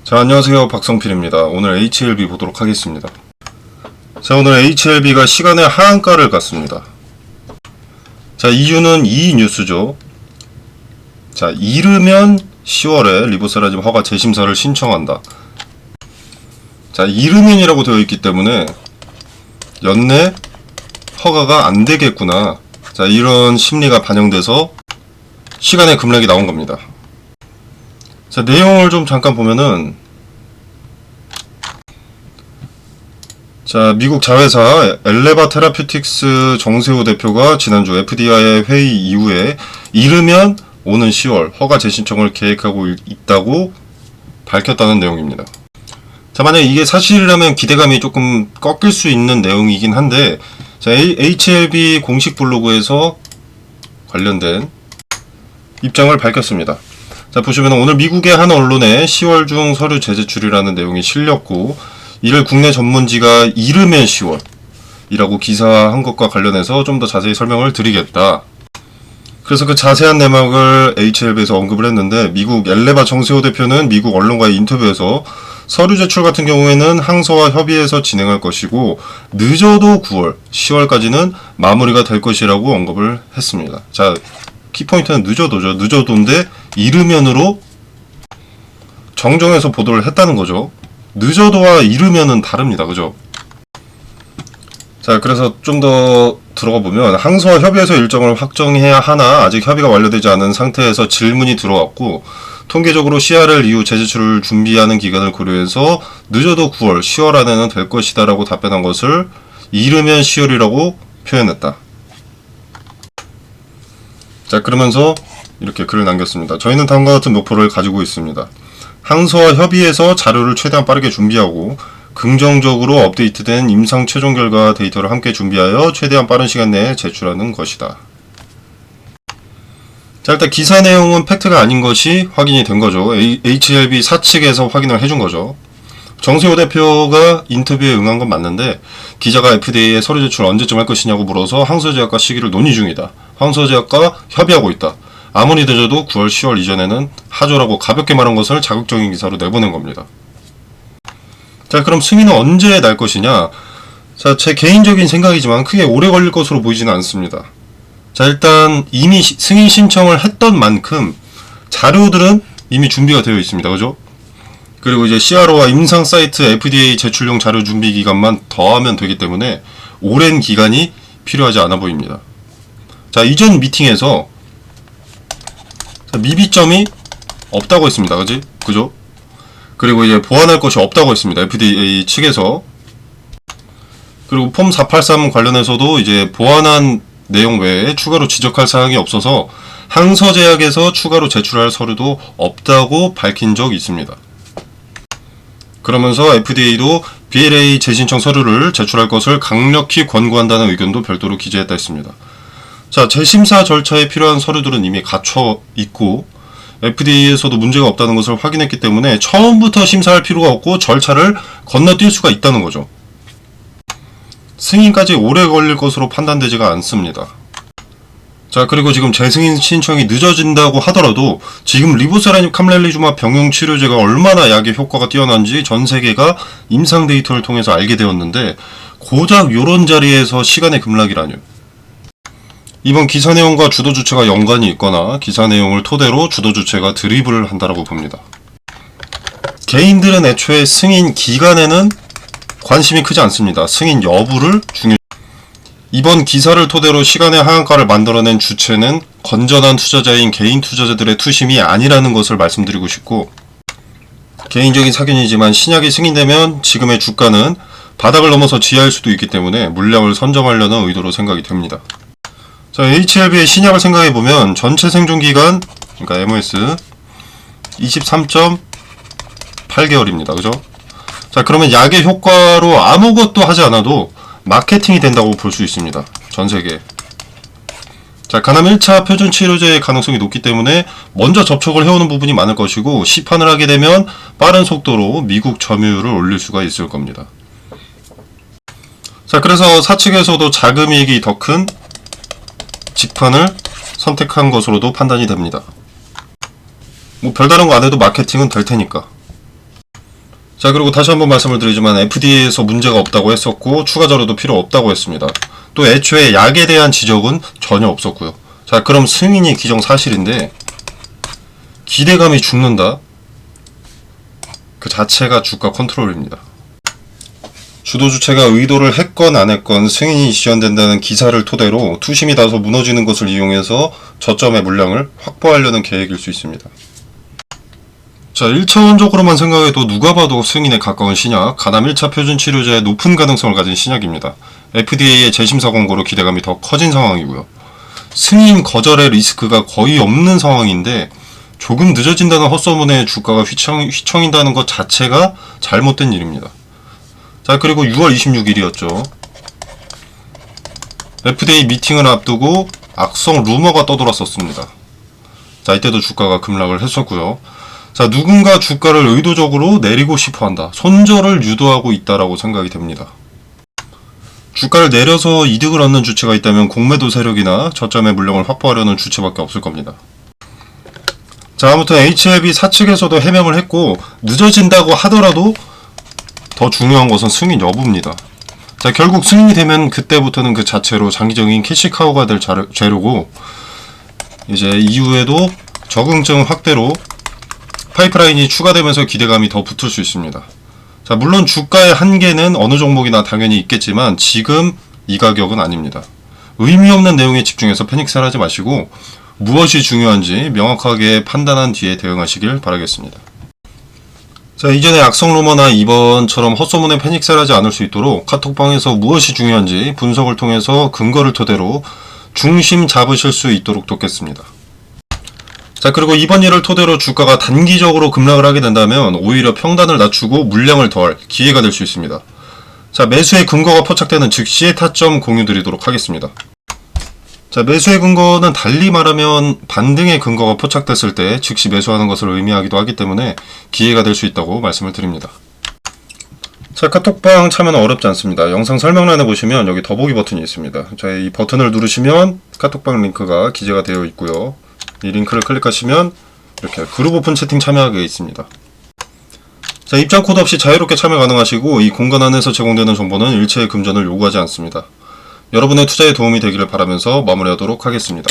자, 안녕하세요. 박성필입니다. 오늘 HLB 보도록 하겠습니다. 자, 오늘 HLB가 시간의 하한가를 갔습니다. 자, 이유는 이 뉴스죠. 자, 이르면 10월에 리보세라짐 허가 재심사를 신청한다. 자, 이르면이라고 되어 있기 때문에 연내 허가가 안 되겠구나. 자, 이런 심리가 반영돼서 시간의 급락이 나온 겁니다. 자, 내용을 좀 잠깐 보면은, 자, 미국 자회사 엘레바 테라퓨틱스 정세호 대표가 지난주 FDA의 회의 이후에 이르면 오는 10월 허가 재신청을 계획하고 있다고 밝혔다는 내용입니다. 자, 만약에 이게 사실이라면 기대감이 조금 꺾일 수 있는 내용이긴 한데, 자, HLB 공식 블로그에서 관련된 입장을 밝혔습니다. 자, 보시면 오늘 미국의 한 언론에 10월 중 서류 재제출이라는 내용이 실렸고, 이를 국내 전문지가 이르면 10월이라고 기사한 것과 관련해서 좀 더 자세히 설명을 드리겠다. 그래서 그 자세한 내막을 HLB에서 언급을 했는데, 미국 엘레바 정세호 대표는 미국 언론과의 인터뷰에서 서류 제출 같은 경우에는 항서와 협의해서 진행할 것이고, 늦어도 9월, 10월까지는 마무리가 될 것이라고 언급을 했습니다. 자, 키포인트는 늦어도죠. 늦어도인데 이르면으로 정정해서 보도를 했다는 거죠. 늦어도와 이르면은 다릅니다. 그죠? 자, 그래서 좀 더 들어가 보면 항소와 협의해서 일정을 확정해야 하나 아직 협의가 완료되지 않은 상태에서 질문이 들어왔고, 통계적으로 CRL 이후 재제출을 준비하는 기간을 고려해서 늦어도 9월, 10월 안에는 될 것이다 라고 답변한 것을 이르면 10월이라고 표현했다. 자, 그러면서 이렇게 글을 남겼습니다. 저희는 다음과 같은 목표를 가지고 있습니다. 항소와 협의해서 자료를 최대한 빠르게 준비하고 긍정적으로 업데이트된 임상 최종 결과 데이터를 함께 준비하여 최대한 빠른 시간 내에 제출하는 것이다. 자, 일단 기사 내용은 팩트가 아닌 것이 확인이 된 거죠. HLB 사측에서 확인을 해준 거죠. 정세호 대표가 인터뷰에 응한 건 맞는데, 기자가 FDA에 서류 제출 언제쯤 할 것이냐고 물어서 항소제약과 시기를 논의 중이다. 항소제약과 협의하고 있다. 아무리 늦어도 9월, 10월 이전에는 하조라고 가볍게 말한 것을 자극적인 기사로 내보낸 겁니다. 자, 그럼 승인은 언제 날 것이냐? 자, 제 개인적인 생각이지만 크게 오래 걸릴 것으로 보이지는 않습니다. 자, 일단 이미 승인 신청을 했던 만큼 자료들은 이미 준비가 되어 있습니다. 그죠? 그리고 이제 CRO와 임상 사이트 FDA 제출용 자료 준비 기간만 더하면 되기 때문에 오랜 기간이 필요하지 않아 보입니다. 자, 이전 미팅에서 미비점이 없다고 했습니다. 그죠? 그리고 이제 보완할 것이 없다고 했습니다. FDA 측에서. 그리고 폼 483 관련해서도 이제 보완한 내용 외에 추가로 지적할 사항이 없어서 항서제약에서 추가로 제출할 서류도 없다고 밝힌 적이 있습니다. 그러면서 FDA도 BLA 재신청 서류를 제출할 것을 강력히 권고한다는 의견도 별도로 기재했다 했습니다. 자, 재심사 절차에 필요한 서류들은 이미 갖춰 있고 FDA에서도 문제가 없다는 것을 확인했기 때문에 처음부터 심사할 필요가 없고 절차를 건너뛸 수가 있다는 거죠. 승인까지 오래 걸릴 것으로 판단되지가 않습니다. 자, 그리고 지금 재승인 신청이 늦어진다고 하더라도 지금 리보세라닙 캄렐리주마 병용 치료제가 얼마나 약의 효과가 뛰어난지 전 세계가 임상 데이터를 통해서 알게 되었는데, 고작 요런 자리에서 시간의 급락이라뇨. 이번 기사 내용과 주도 주체가 연관이 있거나 기사 내용을 토대로 주도 주체가 드리블을 한다라고 봅니다. 개인들은 애초에 승인 기간에는 관심이 크지 않습니다. 승인 여부를 중요시. 이번 기사를 토대로 시간의 하한가를 만들어낸 주체는 건전한 투자자인 개인 투자자들의 투심이 아니라는 것을 말씀드리고 싶고, 개인적인 사견이지만 신약이 승인되면 지금의 주가는 바닥을 넘어서 지하일 수도 있기 때문에 물량을 선점하려는 의도로 생각이 됩니다. 자, HLB의 신약을 생각해보면 전체 생존기간, 그러니까 MOS 23.8개월입니다. 그죠? 자, 그러면 약의 효과로 아무것도 하지 않아도 마케팅이 된다고 볼 수 있습니다. 전세계. 자, 간암 1차 표준 치료제의 가능성이 높기 때문에 먼저 접촉을 해오는 부분이 많을 것이고, 시판을 하게 되면 빠른 속도로 미국 점유율을 올릴 수가 있을 겁니다. 자, 그래서 사측에서도 자금이익이 더 큰 직판을 선택한 것으로도 판단이 됩니다. 뭐 별다른 거 안 해도 마케팅은 될 테니까. 자, 그리고 다시 한번 말씀을 드리지만 FDA에서 문제가 없다고 했었고 추가 자료도 필요 없다고 했습니다. 또 애초에 약에 대한 지적은 전혀 없었고요. 자, 그럼 승인이 기정사실인데 기대감이 죽는다? 그 자체가 주가 컨트롤입니다. 주도 주체가 의도를 했건 안 했건 승인이 지연된다는 기사를 토대로 투심이 다소 무너지는 것을 이용해서 저점의 물량을 확보하려는 계획일 수 있습니다. 자, 1차원적으로만 생각해도 누가 봐도 승인에 가까운 신약, 가담 1차 표준 치료제의 높은 가능성을 가진 신약입니다. FDA의 재심사 권고로 기대감이 더 커진 상황이고요. 승인 거절의 리스크가 거의 없는 상황인데 조금 늦어진다는 헛소문에 주가가 휘청인다는 것 자체가 잘못된 일입니다. 자, 그리고 6월 26일이었죠. FDA 미팅을 앞두고 악성 루머가 떠돌았었습니다. 자, 이때도 주가가 급락을 했었고요. 자, 누군가 주가를 의도적으로 내리고 싶어 한다. 손절을 유도하고 있다라고 생각이 됩니다. 주가를 내려서 이득을 얻는 주체가 있다면 공매도 세력이나 저점의 물량을 확보하려는 주체밖에 없을 겁니다. 자, 아무튼 HLB 사측에서도 해명을 했고 늦어진다고 하더라도 더 중요한 것은 승인 여부입니다. 자, 결국 승인이 되면 그때부터는 그 자체로 장기적인 캐시카우가 될 재료고 이제 이후에도 적응증 확대로 파이프라인이 추가되면서 기대감이 더 붙을 수 있습니다. 자, 물론 주가의 한계는 어느 종목이나 당연히 있겠지만 지금 이 가격은 아닙니다. 의미 없는 내용에 집중해서 패닉셀 하지 마시고 무엇이 중요한지 명확하게 판단한 뒤에 대응하시길 바라겠습니다. 자, 이전에 악성 루머나 이번처럼 헛소문에 패닉셀 하지 않을 수 있도록 카톡방에서 무엇이 중요한지 분석을 통해서 근거를 토대로 중심 잡으실 수 있도록 돕겠습니다. 자, 그리고 이번 일을 토대로 주가가 단기적으로 급락을 하게 된다면 오히려 평단을 낮추고 물량을 더할 기회가 될 수 있습니다. 자, 매수의 근거가 포착되는 즉시의 타점 공유 드리도록 하겠습니다. 자, 매수의 근거는 달리 말하면 반등의 근거가 포착됐을 때 즉시 매수하는 것을 의미하기도 하기 때문에 기회가 될 수 있다고 말씀을 드립니다. 자, 카톡방 참여는 어렵지 않습니다. 영상 설명란에 보시면 여기 더보기 버튼이 있습니다. 자, 이 버튼을 누르시면 카톡방 링크가 기재가 되어 있고요. 이 링크를 클릭하시면 이렇게 그룹 오픈 채팅 참여하게 있습니다. 자, 입장 코드 없이 자유롭게 참여 가능하시고 이 공간 안에서 제공되는 정보는 일체의 금전을 요구하지 않습니다. 여러분의 투자에 도움이 되기를 바라면서 마무리하도록 하겠습니다.